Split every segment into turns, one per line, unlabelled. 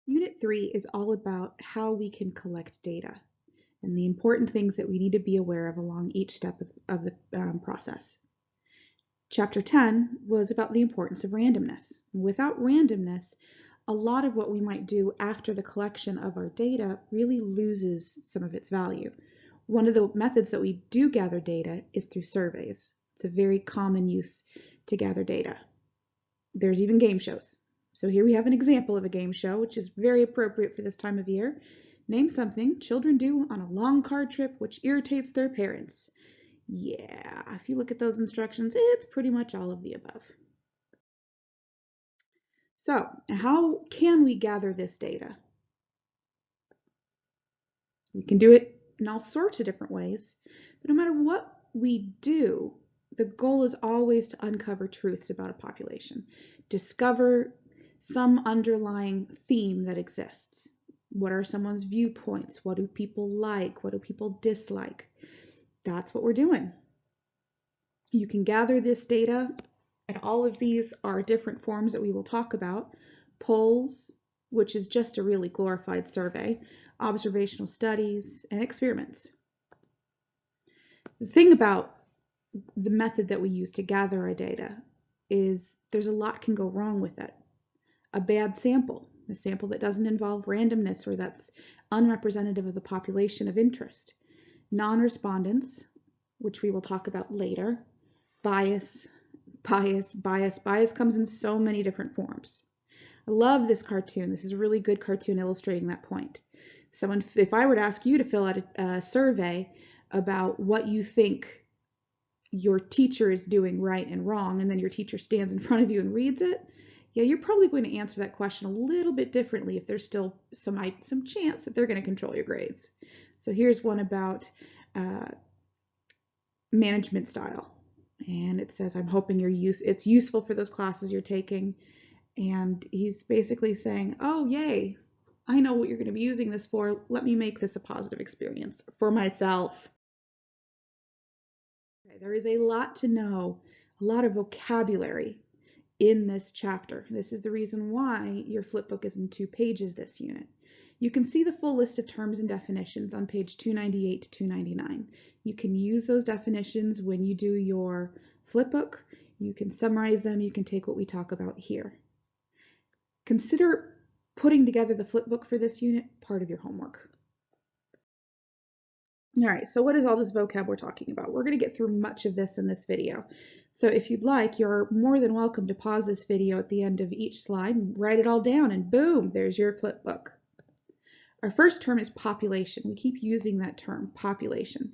Unit 3 is all about how we can collect data and the important things that we need to be aware of along each step of the process. Chapter 10 was about the importance of randomness. Without randomness, a lot of what we might do after the collection of our data really loses some of its value. One of the methods that we do gather data is through surveys. It's a very common use to gather data. There's even game shows. So here we have an example of a game show, which is very appropriate for this time of year. Name something children do on a long car trip which irritates their parents. Yeah, if you look at those instructions, it's pretty much all of the above. So, how can we gather this data? We can do it in all sorts of different ways, but no matter what we do, the goal is always to uncover truths about a population, discover some underlying theme that exists. What are someone's viewpoints? What do people like? What do people dislike? That's what we're doing. You can gather this data, and all of these are different forms that we will talk about. Polls, which is just a really glorified survey, observational studies, and experiments. The thing about the method that we use to gather our data is there's a lot can go wrong with it. A bad sample, a sample that doesn't involve randomness or that's unrepresentative of the population of interest. Non-respondents, which we will talk about later. Bias comes in so many different forms. I love this cartoon. This is a really good cartoon illustrating that point. If I were to ask you to fill out a survey about what you think your teacher is doing right and wrong, and then your teacher stands in front of you and reads it, yeah, you're probably going to answer that question a little bit differently if there's still some chance that they're going to control your grades. So here's one about management style. And it says, I'm hoping it's useful for those classes you're taking. And he's basically saying, oh, yay, I know what you're going to be using this for. Let me make this a positive experience for myself. Okay, there is a lot to know, a lot of vocabulary in this chapter. This is the reason why your flipbook is in 2 pages this unit. You can see the full list of terms and definitions on page 298 to 299. You can use those definitions when you do your flipbook. You can summarize them. You can take what we talk about here. Consider putting together the flipbook for this unit part of your homework. All right, so what is all this vocab we're talking about? We're going to get through much of this in this video. So if you'd like, you're more than welcome to pause this video at the end of each slide and write it all down, and boom, there's your flipbook. Our first term is population. We keep using that term, population.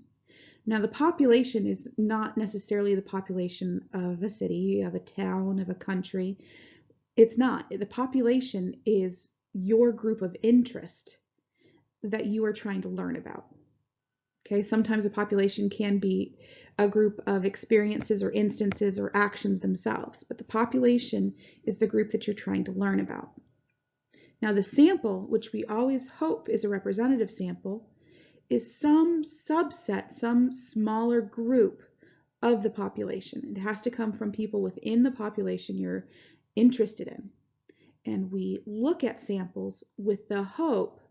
Now, the population is not necessarily the population of a city, of a town, of a country. It's not. The population is your group of interest that you are trying to learn about. Okay, sometimes a population can be a group of experiences or instances or actions themselves, but the population is the group that you're trying to learn about. Now, the sample, which we always hope is a representative sample, is some subset, some smaller group of the population. It has to come from people within the population you're interested in. And we look at samples with the hope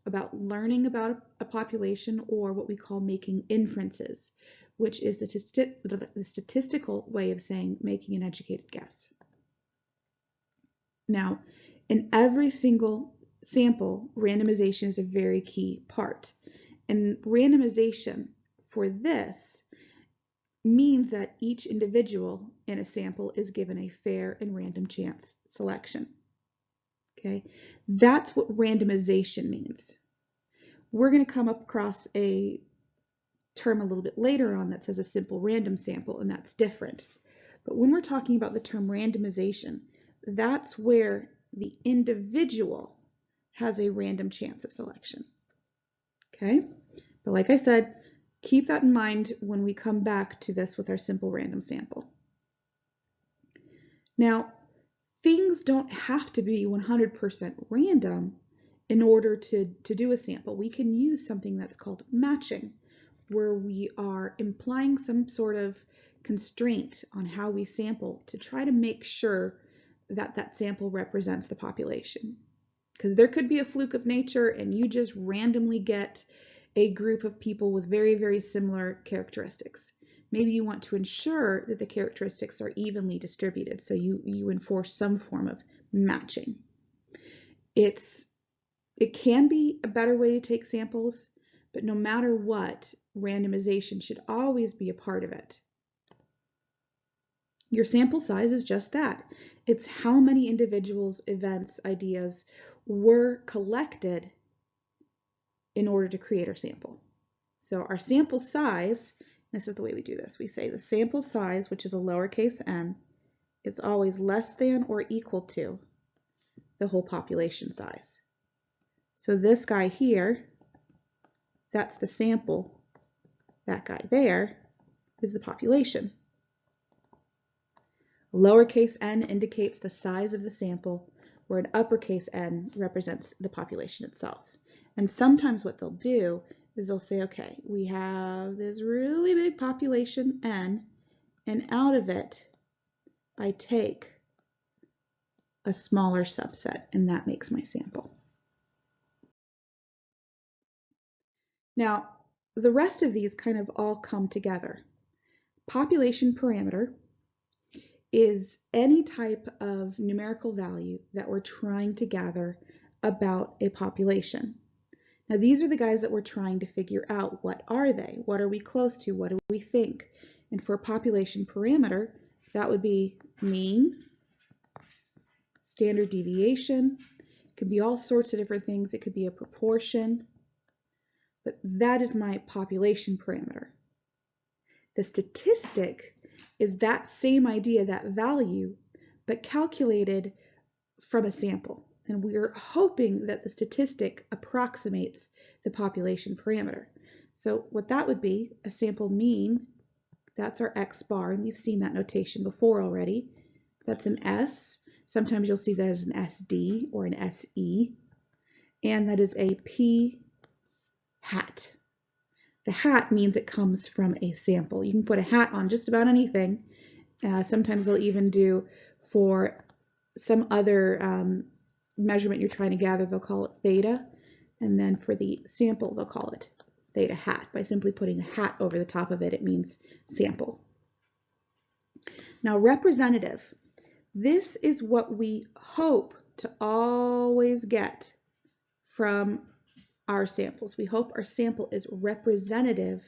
about learning about a population, or what we call making inferences, which is the statistical way of saying making an educated guess. Now, in every single sample, randomization is a very key part. And randomization for this means that each individual in a sample is given a fair and random chance selection. Okay, that's what randomization means. We're going to come across a term a little bit later on that says a simple random sample, and that's different. But when we're talking about the term randomization, that's where the individual has a random chance of selection. Okay, but like I said, keep that in mind when we come back to this with our simple random sample. Now, things don't have to be 100% random in order to do a sample. We can use something that's called matching, where we are implying some sort of constraint on how we sample to try to make sure that that sample represents the population. because there could be a fluke of nature and you just randomly get a group of people with very, very similar characteristics. Maybe you want to ensure that the characteristics are evenly distributed, so you enforce some form of matching. It can be a better way to take samples, but no matter what, randomization should always be a part of it. Your sample size is just that. It's how many individuals, events, ideas were collected in order to create our sample. So our sample size, this is the way we do this. We say the sample size, which is a lowercase n, is always less than or equal to the whole population size. So this guy here, that's the sample. That guy there is the population. Lowercase n indicates the size of the sample, where an uppercase n represents the population itself. And sometimes what they'll do is they'll say, okay, we have this really big population n, and out of it, I take a smaller subset, and that makes my sample. Now, the rest of these kind of all come together. Population parameter is any type of numerical value that we're trying to gather about a population. Now, these are the guys that we're trying to figure out. What are they? What are we close to? What do we think? And for a population parameter, that would be mean, standard deviation. It could be all sorts of different things. It could be a proportion. But that is my population parameter. The statistic is that same idea, that value, but calculated from a sample. And we're hoping that the statistic approximates the population parameter. So what that would be, a sample mean, that's our X bar, and we've seen that notation before already. That's an S. Sometimes you'll see that as an SD or an SE. And that is a P hat. The hat means it comes from a sample. You can put a hat on just about anything. Sometimes they'll even do, for some other measurement you're trying to gather, they'll call it theta. And then for the sample, they'll call it theta hat. By simply putting a hat over the top of it, it means sample. Now, representative. This is what we hope to always get from our samples. We hope our sample is representative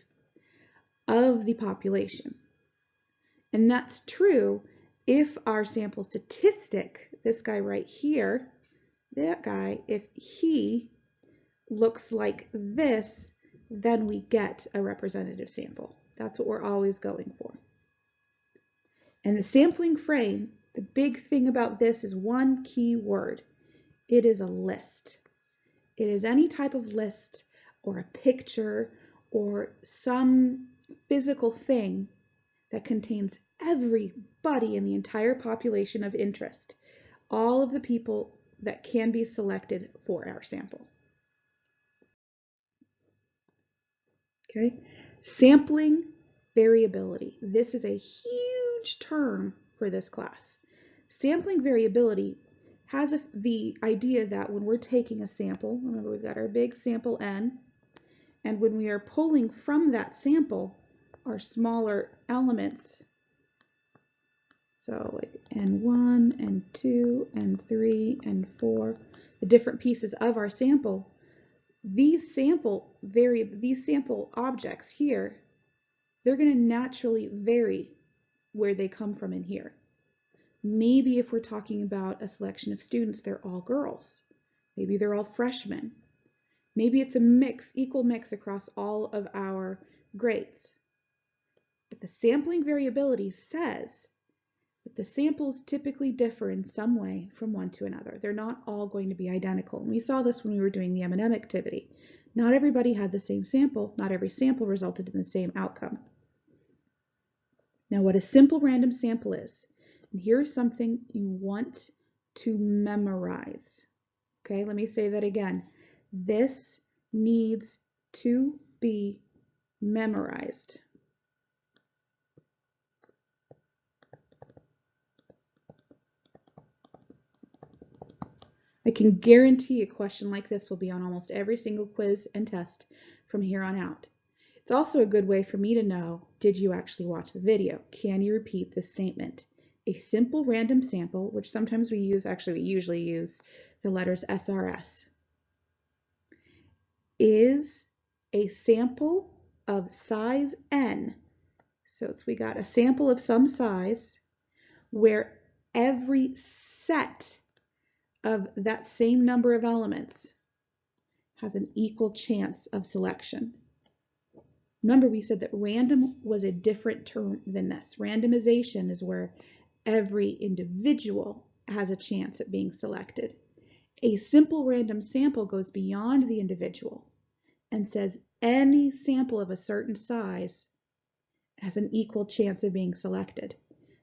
of the population. And that's true if our sample statistic, this guy right here, that guy, if he looks like this, then we get a representative sample. That's what we're always going for. And the sampling frame, the big thing about this is one key word. It is a list. It is any type of list or a picture or some physical thing that contains everybody in the entire population of interest, all of the people that can be selected for our sample. Okay, sampling variability. This is a huge term for this class. Sampling variability has the idea that when we're taking a sample, remember we've got our big sample N, and when we are pulling from that sample our smaller elements, so like N1, N2, N3, N4, the different pieces of our sample, these sample objects here, they're going to naturally vary where they come from in here. Maybe if we're talking about a selection of students, they're all girls. Maybe they're all freshmen. Maybe it's a mix, equal mix across all of our grades. But the sampling variability says that the samples typically differ in some way from one to another. They're not all going to be identical. And we saw this when we were doing the M&M activity. Not everybody had the same sample. Not every sample resulted in the same outcome. Now, what a simple random sample is, and here's something you want to memorize. Okay, let me say that again. This needs to be memorized. I can guarantee a question like this will be on almost every single quiz and test from here on out. It's also a good way for me to know, did you actually watch the video? Can you repeat this statement? A simple random sample, which sometimes we usually use the letters SRS, is a sample of size n. So we got a sample of some size where every set of that same number of elements has an equal chance of selection. Remember, we said that random was a different term than this. Randomization is where every individual has a chance at being selected. A simple random sample goes beyond the individual and says any sample of a certain size has an equal chance of being selected.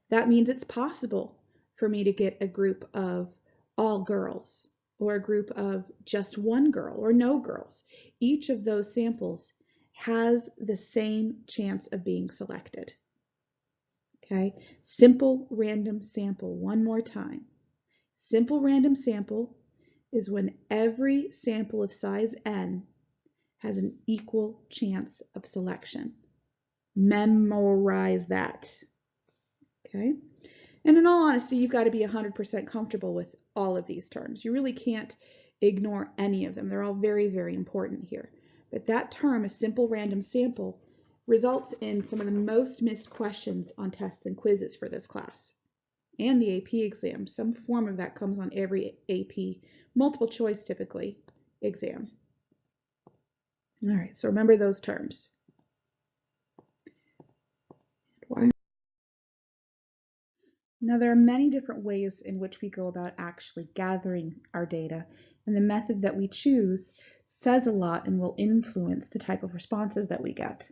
That means it's possible for me to get a group of all girls or a group of just one girl or no girls. Each of those samples has the same chance of being selected. Okay, simple random sample, one more time. Simple random sample is when every sample of size n has an equal chance of selection. Memorize that. Okay, and in all honesty, you've got to be 100% comfortable with all of these terms. You really can't ignore any of them. They're all very, very important here. But that term, a simple random sample, results in some of the most missed questions on tests and quizzes for this class and the AP exam. Some form of that comes on every AP, multiple choice typically, exam. All right, so remember those terms. Now, there are many different ways in which we go about actually gathering our data, and the method that we choose says a lot and will influence the type of responses that we get.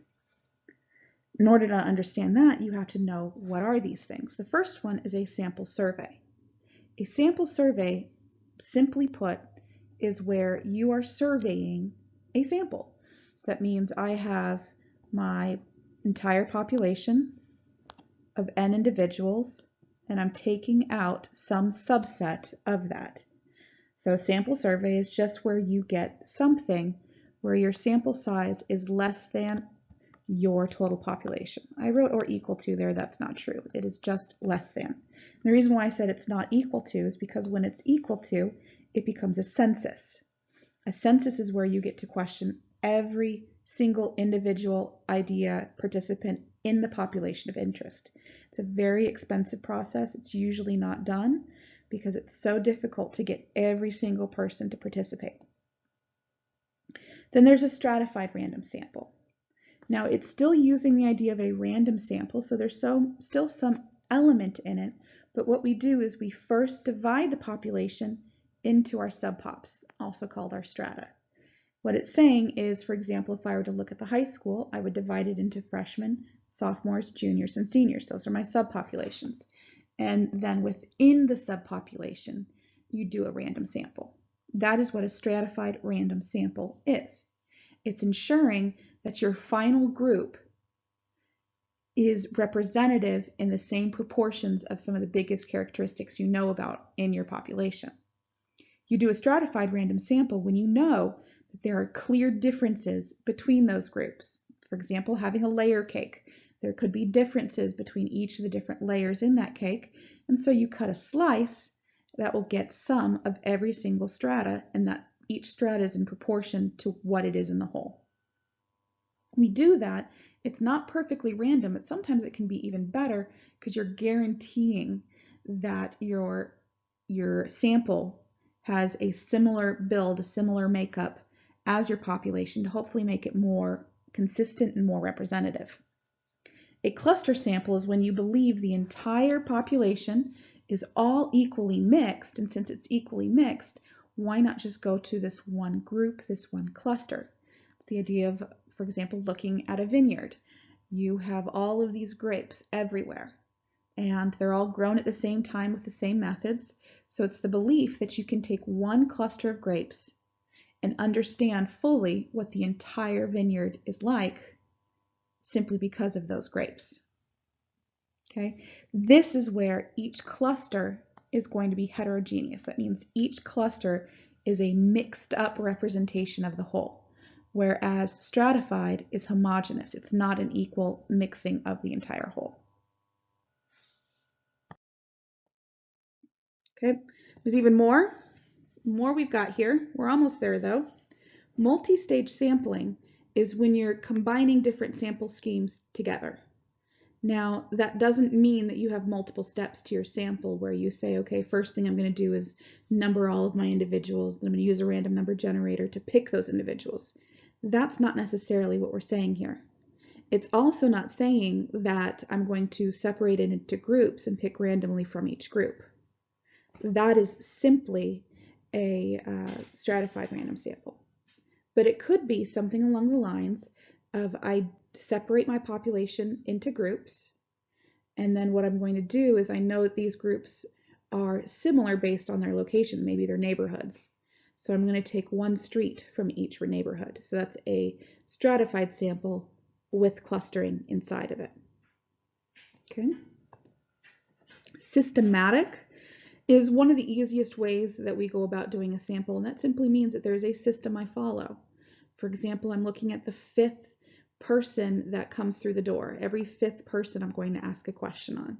In order to understand that, you have to know what are these things. The first one is a sample survey. A sample survey, simply put, is where you are surveying a sample. So that means I have my entire population of n individuals, and I'm taking out some subset of that. So a sample survey is just where you get something where your sample size is less than your total population. I wrote or equal to there. That's not true. It is just less than. The reason why I said it's not equal to is because when it's equal to, it becomes a census. A census is where you get to question every single individual idea participant in the population of interest. It's a very expensive process. It's usually not done because it's so difficult to get every single person to participate. Then there's a stratified random sample. Now, it's still using the idea of a random sample, so there's still some element in it, but what we do is we first divide the population into our subpops, also called our strata. What it's saying is, for example, if I were to look at the high school, I would divide it into freshmen, sophomores, juniors, and seniors. Those are my subpopulations. And then within the subpopulation, you do a random sample. That is what a stratified random sample is. It's ensuring that your final group is representative in the same proportions of some of the biggest characteristics you know about in your population. You do a stratified random sample when you know that there are clear differences between those groups. For example, having a layer cake. There could be differences between each of the different layers in that cake, and so you cut a slice that will get some of every single strata, and that each strata is in proportion to what it is in the whole. We do that. It's not perfectly random, but sometimes it can be even better because you're guaranteeing that your sample has a similar build, a similar makeup as your population to hopefully make it more consistent and more representative. A cluster sample is when you believe the entire population is all equally mixed, and since it's equally mixed, why not just go to this one group, this one cluster? It's the idea of, for example, looking at a vineyard. You have all of these grapes everywhere, and they're all grown at the same time with the same methods. So it's the belief that you can take one cluster of grapes and understand fully what the entire vineyard is like simply because of those grapes. Okay, this is where each cluster is going to be heterogeneous. That means each cluster is a mixed up representation of the whole, whereas stratified is homogeneous. It's not an equal mixing of the entire whole. Okay, there's even more we've got here. We're almost there though. Multi-stage sampling is when you're combining different sample schemes together. Now, that doesn't mean that you have multiple steps to your sample where you say, okay, first thing I'm going to do is number all of my individuals, then I'm going to use a random number generator to pick those individuals. That's not necessarily what we're saying here. It's also not saying that I'm going to separate it into groups and pick randomly from each group. That is simply a stratified random sample. But it could be something along the lines of I separate my population into groups, and then what I'm going to do is I know that these groups are similar based on their location, maybe their neighborhoods. So I'm going to take one street from each neighborhood. So that's a stratified sample with clustering inside of it. Okay. Systematic is one of the easiest ways that we go about doing a sample, and that simply means that there's a system I follow. For example, I'm looking at the 5th person that comes through the door. Every 5th person I'm going to ask a question on.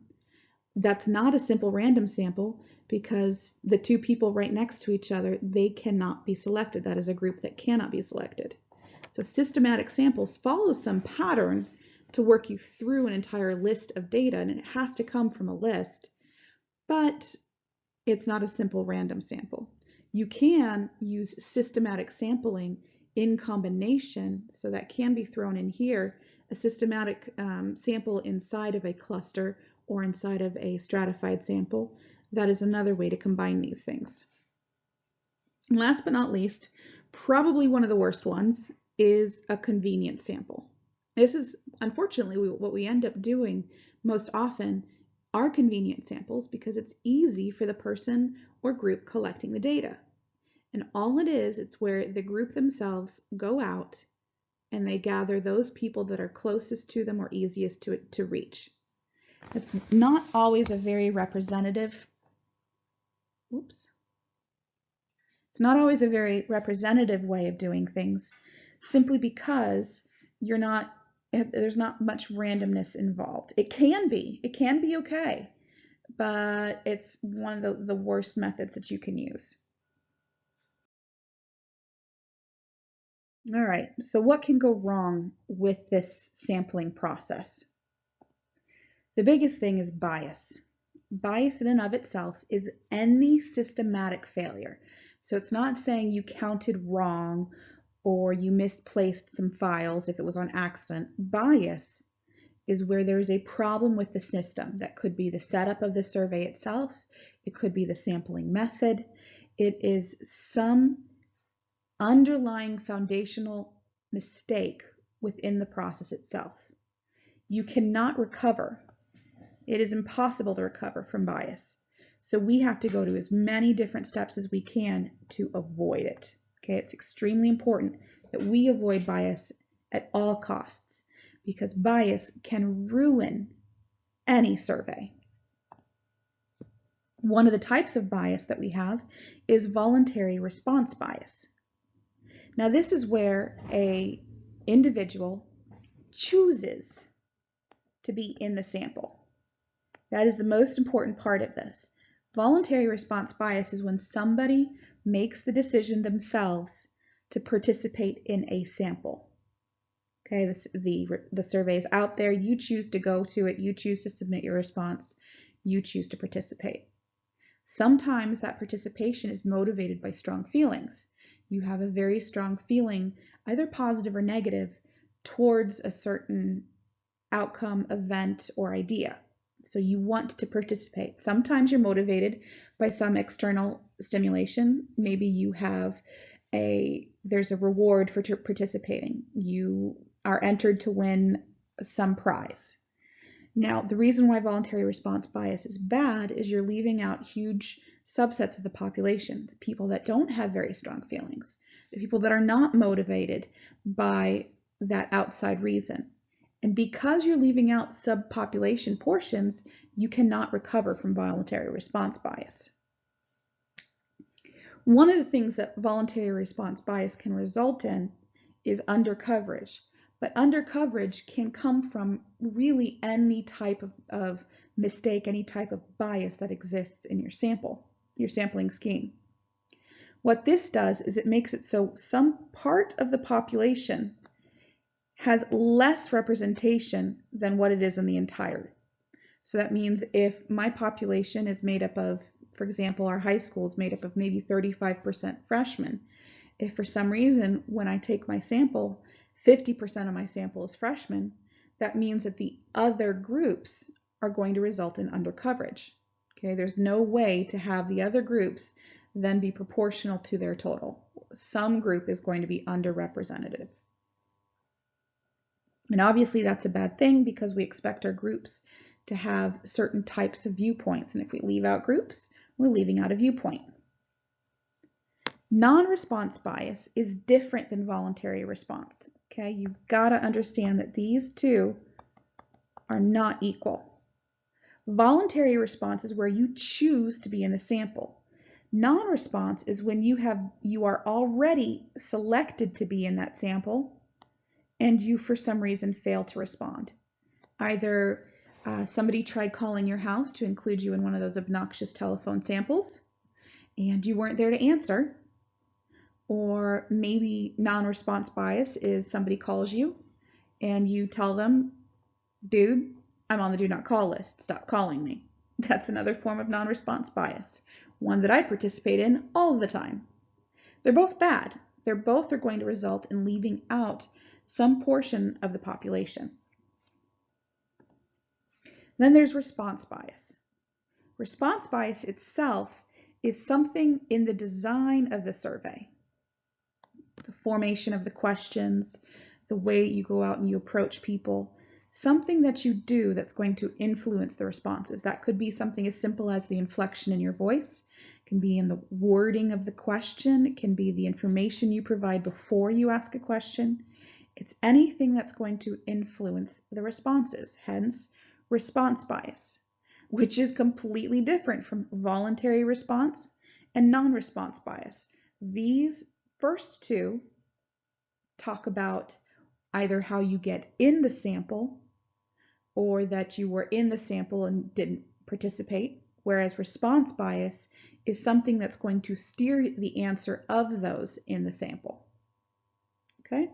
That's not a simple random sample because the 2 people right next to each other, they cannot be selected. That is a group that cannot be selected. So systematic samples follow some pattern to work you through an entire list of data, and it has to come from a list, but it's not a simple random sample. You can use systematic sampling in combination, so that can be thrown in here, a systematic sample inside of a cluster or inside of a stratified sample. That is another way to combine these things. And last but not least, probably one of the worst ones is a convenience sample. This is unfortunately what we end up doing most often are convenient samples because it's easy for the person or group collecting the data. And all it is, it's where the group themselves go out and they gather those people that are closest to them or easiest to reach. It's not always a very representative, it's not always a very representative way of doing things, simply because there's not much randomness involved. It can be okay, but it's one of the worst methods that you can use. All right, so what can go wrong with this sampling process? The biggest thing is bias. Bias in and of itself is any systematic failure. So it's not saying you counted wrong or you misplaced some files if it was on accident. Bias is where there's a problem with the system. That could be the setup of the survey itself. It could be the sampling method. It is some underlying foundational mistake within the process itself. You cannot recover. It is impossible to recover from bias. So we have to go to as many different steps as we can to avoid it. Okay, it's extremely important that we avoid bias at all costs because bias can ruin any survey. One of the types of bias that we have is voluntary response bias. Now this is where an individual chooses to be in the sample. That is the most important part of this. Voluntary response bias is when somebody makes the decision themselves to participate in a sample. Okay, the survey is out there, you choose to go to it, you choose to submit your response, you choose to participate. Sometimes that participation is motivated by strong feelings. You have a very strong feeling, either positive or negative, towards a certain outcome, event, or idea. So you want to participate. Sometimes you're motivated by some external stimulation. Maybe you have there's a reward for participating. You are entered to win some prize. Now, the reason why voluntary response bias is bad is you're leaving out huge subsets of the population, the people that don't have very strong feelings, the people that are not motivated by that outside reason. And because you're leaving out subpopulation portions, you cannot recover from voluntary response bias. One of the things that voluntary response bias can result in is undercoverage. But undercoverage can come from really any type of mistake, any type of bias that exists in your sampling scheme. What this does is it makes it so some part of the population has less representation than what it is in the entirety. So that means if my population is made up of, for example, our high school is made up of maybe 35% freshmen. If for some reason when I take my sample, 50% of my sample is freshmen, that means that the other groups are going to result in undercoverage. Okay, there's no way to have the other groups then be proportional to their total. Some group is going to be underrepresented. And obviously that's a bad thing because we expect our groups to have certain types of viewpoints. And if we leave out groups, we're leaving out a viewpoint. Non-response bias is different than voluntary response. Okay, you've got to understand that these two are not equal. Voluntary response is where you choose to be in the sample. Non-response is when you are already selected to be in that sample and you for some reason fail to respond. Either somebody tried calling your house to include you in one of those obnoxious telephone samples and you weren't there to answer, or maybe non-response bias is somebody calls you and you tell them, dude, I'm on the do not call list, stop calling me. That's another form of non-response bias, one that I participate in all the time. They're both bad. They're both are going to result in leaving out some portion of the population. Then there's response bias. Response bias itself is something in the design of the survey. The formation of the questions, the way you go out and you approach people, something that you do that's going to influence the responses. That could be something as simple as the inflection in your voice. It can be in the wording of the question. It can be the information you provide before you ask a question. It's anything that's going to influence the responses, hence response bias, which is completely different from voluntary response and non-response bias. These first two talk about either how you get in the sample or that you were in the sample and didn't participate, whereas response bias is something that's going to steer the answer of those in the sample. Okay,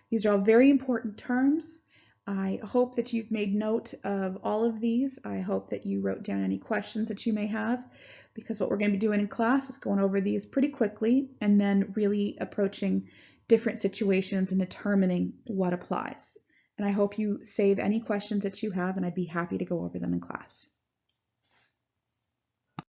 these are all very important terms. I hope that you've made note of all of these. I hope that you wrote down any questions that you may have, because what we're going to be doing in class is going over these pretty quickly and then really approaching different situations and determining what applies. And I hope you save any questions that you have, and I'd be happy to go over them in class.